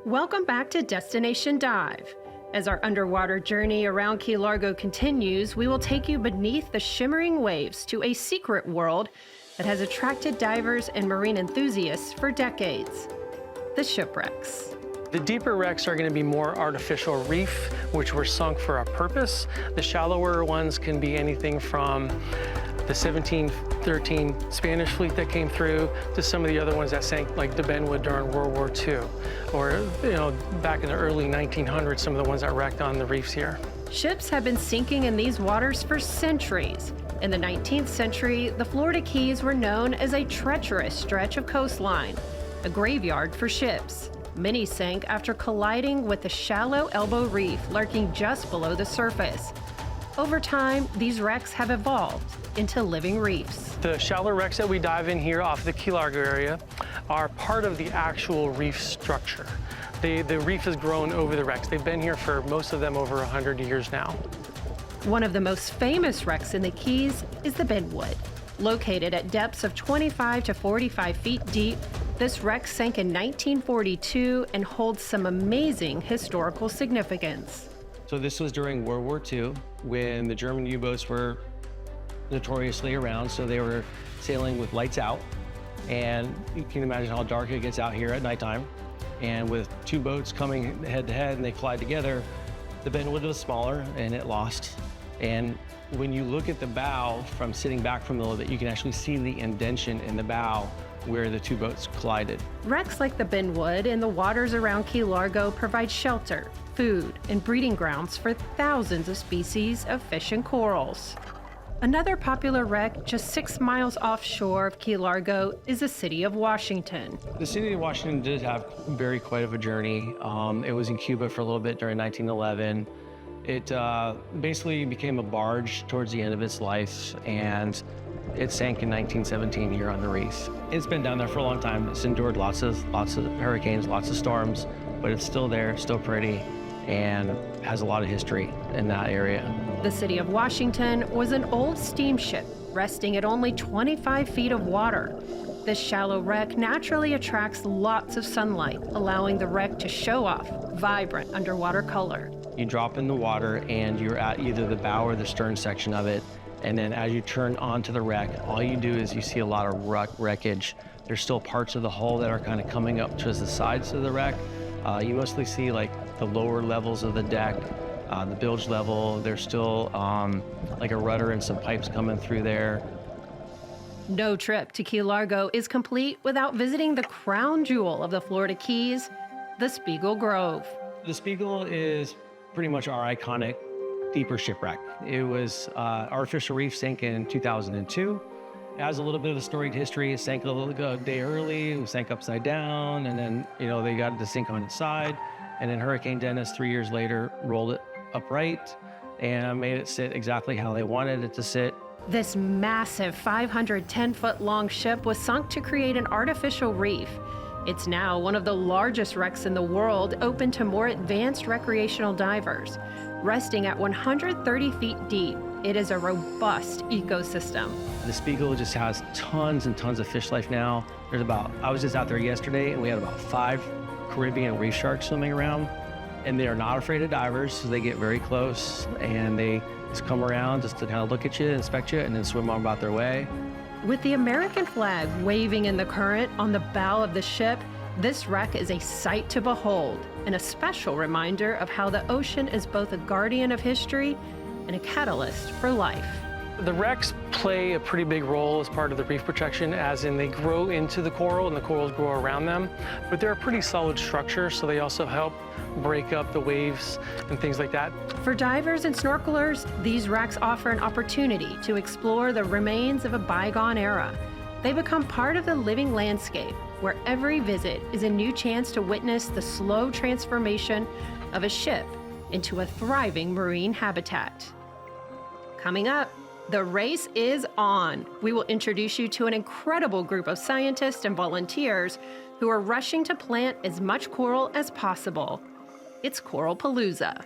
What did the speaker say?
Welcome back to Destination Dive. As our underwater journey around Key Largo continues, we will take you beneath the shimmering waves to a secret world that has attracted divers and marine enthusiasts for decades: the shipwrecks. The deeper wrecks are going to be more artificial reef, which were sunk for a purpose. The shallower ones can be anything from the 1713 Spanish fleet that came through to some of the other ones that sank, like the Benwood during World War II, or back in the early 1900s, some of the ones that wrecked on the reefs here. Ships have been sinking in these waters for centuries. In the 19th century, the Florida Keys were known as a treacherous stretch of coastline, a graveyard for ships. Many sank after colliding with the shallow elbow reef lurking just below the surface. Over time, these wrecks have evolved into living reefs. The shallow wrecks that we dive in here off the Key Largo area are part of the actual reef structure. The reef has grown over the wrecks. They've been here for most of them over 100 years now. One of the most famous wrecks in the Keys is the Benwood. Located at depths of 25 to 45 feet deep, this wreck sank in 1942 and holds some amazing historical significance. So this was during World War II, when the German U-boats were notoriously around, so they were sailing with lights out. And you can imagine how dark it gets out here at nighttime. And with two boats coming head to head and they collide together, the Benwood was smaller and it lost. And when you look at the bow from sitting back from the little bit, you can actually see the indention in the bow where the two boats collided. Wrecks like the Benwood in the waters around Key Largo provide shelter, food, and breeding grounds for thousands of species of fish and corals. Another popular wreck just 6 miles offshore of Key Largo is the city of Washington. The city of Washington did have quite of a journey. It was in Cuba for a little bit during 1911. It basically became a barge towards the end of its life, and it sank in 1917 here on the reef. It's been down there for a long time. It's endured lots of hurricanes, lots of storms, but it's still there, still pretty, and has a lot of history in that area. The city of Washington was an old steamship resting at only 25 feet of water. This shallow wreck naturally attracts lots of sunlight, allowing the wreck to show off vibrant underwater color. You drop in the water and you're at either the bow or the stern section of it. And then as you turn onto the wreck, all you do is you see a lot of wreckage. There's still parts of the hull that are kind of coming up towards the sides of the wreck. You mostly see like the lower levels of the deck, the bilge level. There's still like a rudder and some pipes coming through there. No trip to Key Largo is complete without visiting the crown jewel of the Florida Keys, the Spiegel Grove. The Spiegel is pretty much our iconic deeper shipwreck. It was artificial reef sank in 2002. It has a little bit of a storied history. It sank a day early, it sank upside down, and then they got it to sink on its side. And then Hurricane Dennis 3 years later rolled it upright and made it sit exactly how they wanted it to sit. This massive 510-foot long ship was sunk to create an artificial reef. It's now one of the largest wrecks in the world, open to more advanced recreational divers. Resting at 130 feet deep, it is a robust ecosystem. The Spiegel just has tons and tons of fish life now. I was just out there yesterday and we had about 5 Caribbean reef sharks swimming around, and they are not afraid of divers, so they get very close and they just come around just to kind of look at you, inspect you, and then swim on about their way. With the American flag waving in the current on the bow of the ship, this wreck is a sight to behold and a special reminder of how the ocean is both a guardian of history and a catalyst for life. The wrecks play a pretty big role as part of the reef protection, as in they grow into the coral and the corals grow around them. But they're a pretty solid structure, so they also help break up the waves and things like that. For divers and snorkelers, these wrecks offer an opportunity to explore the remains of a bygone era. They become part of the living landscape, where every visit is a new chance to witness the slow transformation of a ship into a thriving marine habitat. Coming up, the race is on. We will introduce you to an incredible group of scientists and volunteers who are rushing to plant as much coral as possible. It's Coralpalooza.